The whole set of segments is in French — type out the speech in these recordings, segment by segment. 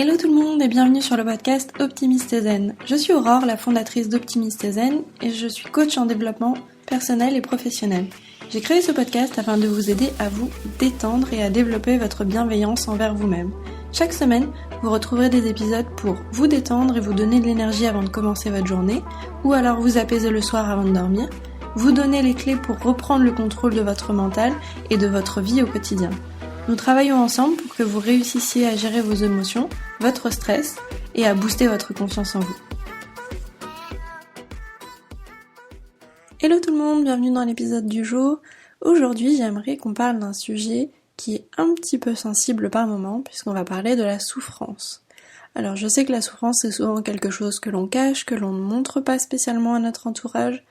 Hello tout le monde et bienvenue sur le podcast Optimiste et Zen. Je suis Aurore, la fondatrice d'Optimiste et Zen et je suis coach en développement personnel et professionnel. J'ai créé ce podcast afin de vous aider à vous détendre et à développer votre bienveillance envers vous-même. Chaque semaine, vous retrouverez des épisodes pour vous détendre et vous donner de l'énergie avant de commencer votre journée, ou alors vous apaiser le soir avant de dormir, vous donner les clés pour reprendre le contrôle de votre mental et de votre vie au quotidien. Nous travaillons ensemble pour que vous réussissiez à gérer vos émotions, votre stress et à booster votre confiance en vous. Hello tout le monde, bienvenue dans l'épisode du jour. Aujourd'hui, j'aimerais qu'on parle d'un sujet qui est un petit peu sensible par moment, puisqu'on va parler de la souffrance. Alors je sais que la souffrance c'est souvent quelque chose que l'on cache, que l'on ne montre pas spécialement à notre entourage,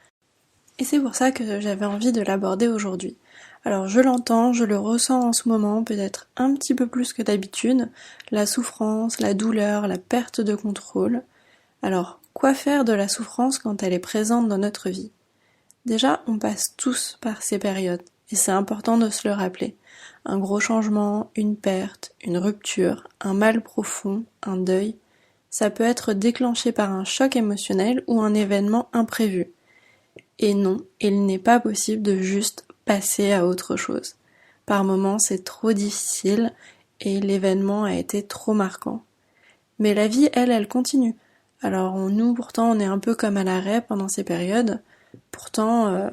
et c'est pour ça que j'avais envie de l'aborder aujourd'hui. Alors je l'entends, je le ressens en ce moment, peut-être un petit peu plus que d'habitude, la souffrance, la douleur, la perte de contrôle. Alors, quoi faire de la souffrance quand elle est présente dans notre vie ? Déjà, on passe tous par ces périodes, et c'est important de se le rappeler. Un gros changement, une perte, une rupture, un mal profond, un deuil, ça peut être déclenché par un choc émotionnel ou un événement imprévu. Et non, il n'est pas possible de juste passer à autre chose. Par moments, c'est trop difficile et l'événement a été trop marquant. Mais la vie, elle continue. Alors nous, pourtant, on est un peu comme à l'arrêt pendant ces périodes. Pourtant,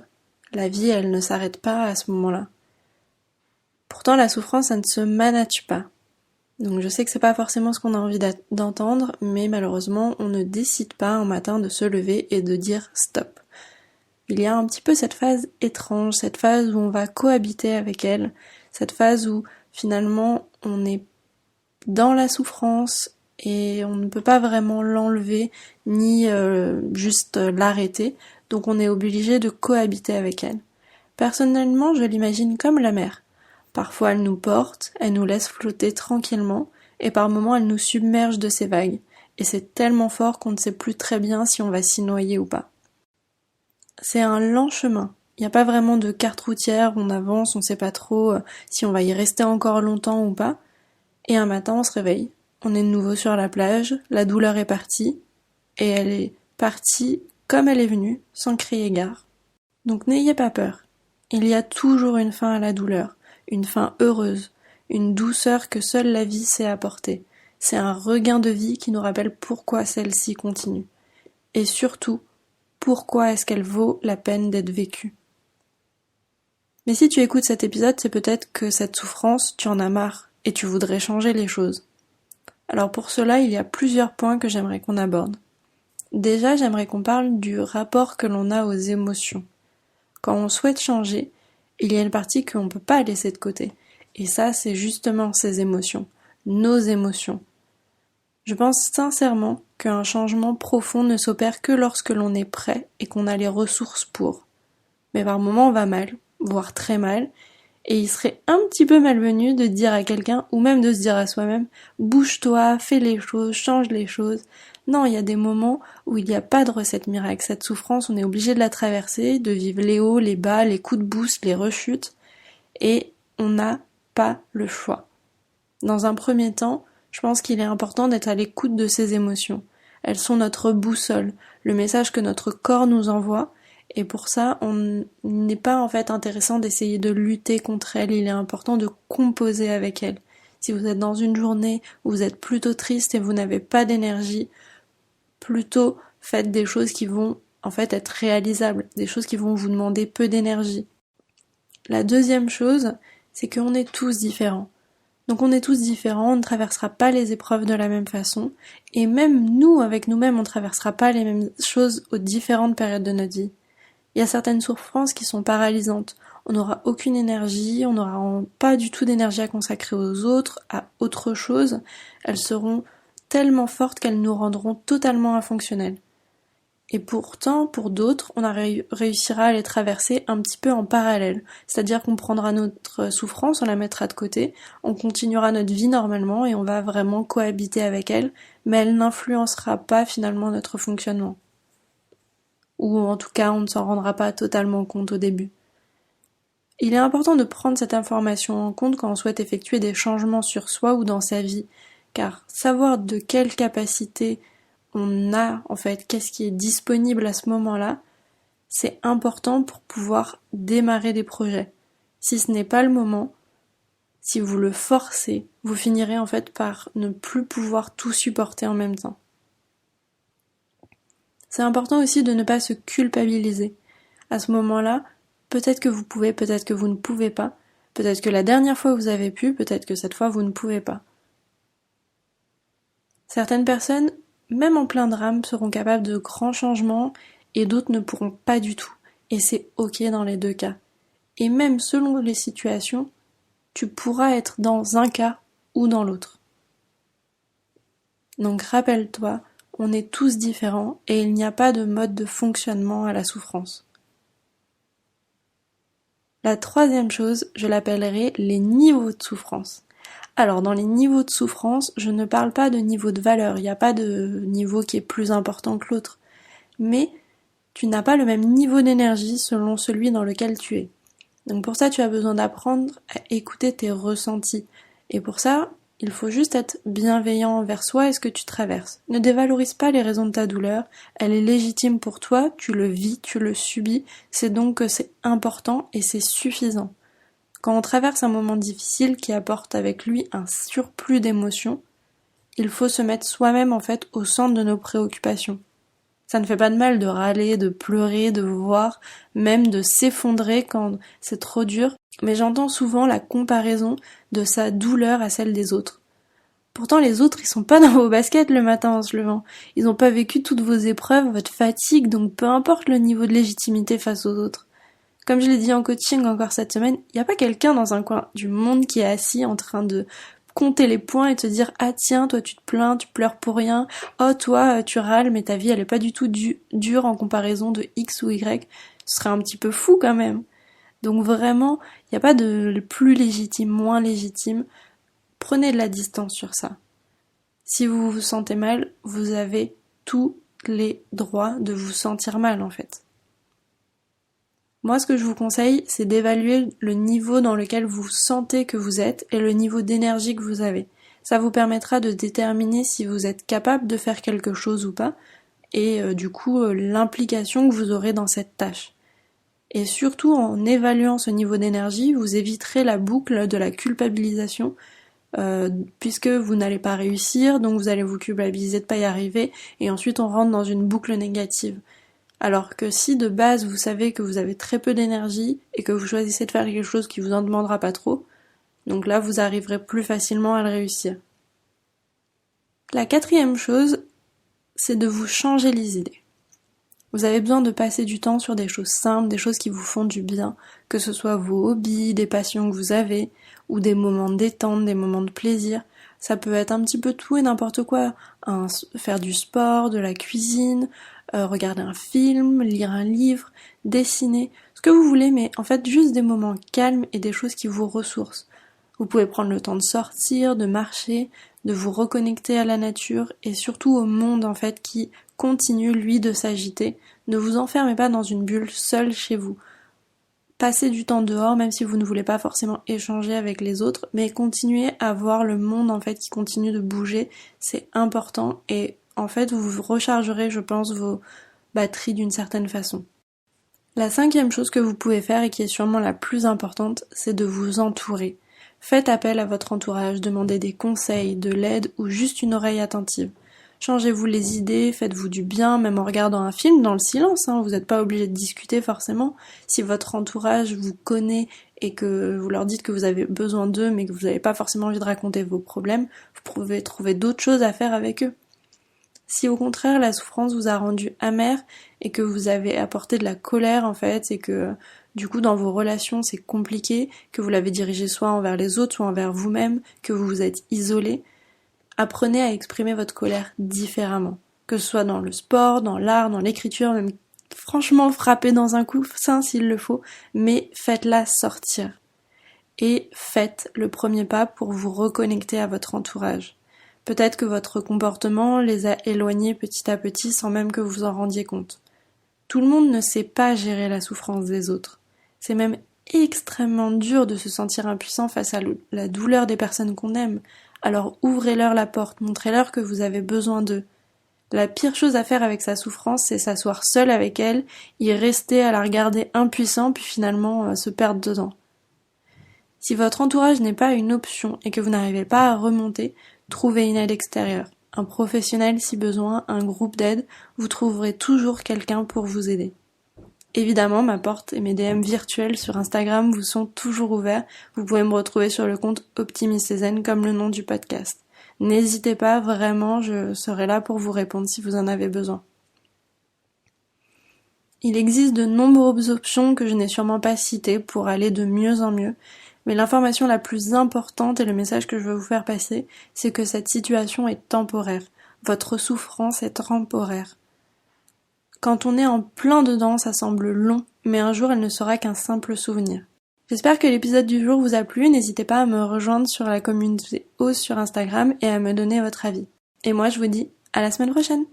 la vie, elle ne s'arrête pas à ce moment-là. Pourtant, la souffrance, ça ne se manage pas. Donc je sais que c'est pas forcément ce qu'on a envie d'entendre, mais malheureusement, on ne décide pas un matin de se lever et de dire stop. Il y a un petit peu cette phase étrange, cette phase où on va cohabiter avec elle, cette phase où finalement on est dans la souffrance et on ne peut pas vraiment l'enlever ni juste l'arrêter, donc on est obligé de cohabiter avec elle. Personnellement, je l'imagine comme la mer. Parfois elle nous porte, elle nous laisse flotter tranquillement et par moments elle nous submerge de ses vagues. Et c'est tellement fort qu'on ne sait plus très bien si on va s'y noyer ou pas. C'est un lent chemin. Il n'y a pas vraiment de carte routière, on avance, on sait pas trop si on va y rester encore longtemps ou pas. Et un matin, on se réveille. On est de nouveau sur la plage, la douleur est partie, et elle est partie comme elle est venue, sans crier gare. Donc n'ayez pas peur. Il y a toujours une fin à la douleur, une fin heureuse, une douceur que seule la vie sait apporter. C'est un regain de vie qui nous rappelle pourquoi celle-ci continue. Et surtout, pourquoi est-ce qu'elle vaut la peine d'être vécue ? Mais si tu écoutes cet épisode, c'est peut-être que cette souffrance, tu en as marre et tu voudrais changer les choses. Alors pour cela, il y a plusieurs points que j'aimerais qu'on aborde. Déjà, j'aimerais qu'on parle du rapport que l'on a aux émotions. Quand on souhaite changer, il y a une partie qu'on ne peut pas laisser de côté. Et ça, c'est justement ces émotions, nos émotions. Je pense sincèrement qu'un changement profond ne s'opère que lorsque l'on est prêt et qu'on a les ressources pour. Mais par moments on va mal, voire très mal, et il serait un petit peu malvenu de dire à quelqu'un, ou même de se dire à soi-même, bouge-toi, fais les choses, change les choses. Non, il y a des moments où il n'y a pas de recette miracle. Cette souffrance, on est obligé de la traverser, de vivre les hauts, les bas, les coups de boost, les rechutes, et on n'a pas le choix. Dans un premier temps, je pense qu'il est important d'être à l'écoute de ces émotions. Elles sont notre boussole, le message que notre corps nous envoie, et pour ça, il n'est pas en fait intéressant d'essayer de lutter contre elles, il est important de composer avec elles. Si vous êtes dans une journée où vous êtes plutôt triste et vous n'avez pas d'énergie, plutôt faites des choses qui vont en fait être réalisables, des choses qui vont vous demander peu d'énergie. La deuxième chose, c'est qu'on est tous différents. Donc on est tous différents, on ne traversera pas les épreuves de la même façon, et même nous, avec nous-mêmes, on ne traversera pas les mêmes choses aux différentes périodes de notre vie. Il y a certaines souffrances qui sont paralysantes, on n'aura aucune énergie, on n'aura pas du tout d'énergie à consacrer aux autres, à autre chose, elles seront tellement fortes qu'elles nous rendront totalement infonctionnels. Et pourtant, pour d'autres, on réussira à les traverser un petit peu en parallèle. C'est-à-dire qu'on prendra notre souffrance, on la mettra de côté, on continuera notre vie normalement et on va vraiment cohabiter avec elle, mais elle n'influencera pas finalement notre fonctionnement. Ou en tout cas, on ne s'en rendra pas totalement compte au début. Il est important de prendre cette information en compte quand on souhaite effectuer des changements sur soi ou dans sa vie, car savoir de quelle capacité on a, en fait, qu'est-ce qui est disponible à ce moment-là, c'est important pour pouvoir démarrer des projets. Si ce n'est pas le moment, si vous le forcez, vous finirez en fait par ne plus pouvoir tout supporter en même temps. C'est important aussi de ne pas se culpabiliser. À ce moment-là, peut-être que vous pouvez, peut-être que vous ne pouvez pas, peut-être que la dernière fois vous avez pu, peut-être que cette fois vous ne pouvez pas. Certaines personnes, même en plein drame, seront capables de grands changements et d'autres ne pourront pas du tout. Et c'est ok dans les deux cas. Et même selon les situations, tu pourras être dans un cas ou dans l'autre. Donc rappelle-toi, on est tous différents et il n'y a pas de mode de fonctionnement à la souffrance. La troisième chose, je l'appellerai les niveaux de souffrance. Alors dans les niveaux de souffrance, je ne parle pas de niveau de valeur, il n'y a pas de niveau qui est plus important que l'autre. Mais tu n'as pas le même niveau d'énergie selon celui dans lequel tu es. Donc pour ça, tu as besoin d'apprendre à écouter tes ressentis. Et pour ça, il faut juste être bienveillant envers soi et ce que tu traverses. Ne dévalorise pas les raisons de ta douleur, elle est légitime pour toi, tu le vis, tu le subis, c'est donc que c'est important et c'est suffisant. Quand on traverse un moment difficile qui apporte avec lui un surplus d'émotions, il faut se mettre soi-même en fait au centre de nos préoccupations. Ça ne fait pas de mal de râler, de pleurer, de voir, même de s'effondrer quand c'est trop dur, mais j'entends souvent la comparaison de sa douleur à celle des autres. Pourtant les autres ils sont pas dans vos baskets le matin en se levant, ils n'ont pas vécu toutes vos épreuves, votre fatigue, donc peu importe le niveau de légitimité face aux autres. Comme je l'ai dit en coaching encore cette semaine, il n'y a pas quelqu'un dans un coin du monde qui est assis en train de compter les points et te dire « Ah tiens, toi tu te plains, tu pleures pour rien. Oh toi, tu râles, mais ta vie elle est pas du tout dure en comparaison de X ou Y. » Ce serait un petit peu fou quand même. Donc vraiment, il n'y a pas de plus légitime, moins légitime. Prenez de la distance sur ça. Si vous vous sentez mal, vous avez tous les droits de vous sentir mal en fait. Moi, ce que je vous conseille, c'est d'évaluer le niveau dans lequel vous sentez que vous êtes et le niveau d'énergie que vous avez. Ça vous permettra de déterminer si vous êtes capable de faire quelque chose ou pas, et du coup l'implication que vous aurez dans cette tâche. Et surtout, en évaluant ce niveau d'énergie, vous éviterez la boucle de la culpabilisation, puisque vous n'allez pas réussir, donc vous allez vous culpabiliser de ne pas y arriver, et ensuite on rentre dans une boucle négative. Alors que si de base vous savez que vous avez très peu d'énergie et que vous choisissez de faire quelque chose qui vous en demandera pas trop, donc là vous arriverez plus facilement à le réussir. La quatrième chose, c'est de vous changer les idées. Vous avez besoin de passer du temps sur des choses simples, des choses qui vous font du bien, que ce soit vos hobbies, des passions que vous avez, ou des moments de détente, des moments de plaisir. Ça peut être un petit peu tout et n'importe quoi. Faire du sport, de la cuisine, regarder un film, lire un livre, dessiner, ce que vous voulez, mais en fait juste des moments calmes et des choses qui vous ressourcent. Vous pouvez prendre le temps de sortir, de marcher, de vous reconnecter à la nature et surtout au monde en fait qui continue lui de s'agiter. Ne vous enfermez pas dans une bulle seule chez vous. Passez du temps dehors même si vous ne voulez pas forcément échanger avec les autres, mais continuez à voir le monde en fait qui continue de bouger, c'est important et en fait vous rechargerez je pense vos batteries d'une certaine façon. La cinquième chose que vous pouvez faire et qui est sûrement la plus importante, c'est de vous entourer. Faites appel à votre entourage, demandez des conseils, de l'aide ou juste une oreille attentive. Changez-vous les idées, faites-vous du bien, même en regardant un film dans le silence, vous n'êtes pas obligé de discuter forcément. Si votre entourage vous connaît et que vous leur dites que vous avez besoin d'eux mais que vous n'avez pas forcément envie de raconter vos problèmes, vous pouvez trouver d'autres choses à faire avec eux. Si au contraire la souffrance vous a rendu amer et que vous avez apporté de la colère en fait et que du coup dans vos relations c'est compliqué, que vous l'avez dirigé soit envers les autres soit envers vous-même, que vous vous êtes isolé, apprenez à exprimer votre colère différemment. Que ce soit dans le sport, dans l'art, dans l'écriture, même franchement frapper dans un coussin s'il le faut, mais faites-la sortir. Et faites le premier pas pour vous reconnecter à votre entourage. Peut-être que votre comportement les a éloignés petit à petit sans même que vous en rendiez compte. Tout le monde ne sait pas gérer la souffrance des autres. C'est même extrêmement dur de se sentir impuissant face à la douleur des personnes qu'on aime. alors ouvrez-leur la porte, montrez-leur que vous avez besoin d'eux. La pire chose à faire avec sa souffrance, c'est s'asseoir seul avec elle, y rester à la regarder impuissant, puis finalement se perdre dedans. Si votre entourage n'est pas une option et que vous n'arrivez pas à remonter, trouvez une aide extérieure. Un professionnel si besoin, un groupe d'aide, vous trouverez toujours quelqu'un pour vous aider. Évidemment, ma porte et mes DM virtuels sur Instagram vous sont toujours ouverts. Vous pouvez me retrouver sur le compte Optimiste comme le nom du podcast. N'hésitez pas, vraiment, je serai là pour vous répondre si vous en avez besoin. Il existe de nombreuses options que je n'ai sûrement pas citées pour aller de mieux en mieux, mais l'information la plus importante et le message que je veux vous faire passer, c'est que cette situation est temporaire. Votre souffrance est temporaire. Quand on est en plein dedans, ça semble long, mais un jour elle ne sera qu'un simple souvenir. J'espère que l'épisode du jour vous a plu, n'hésitez pas à me rejoindre sur la communauté Ose sur Instagram et à me donner votre avis. Et moi je vous dis à la semaine prochaine.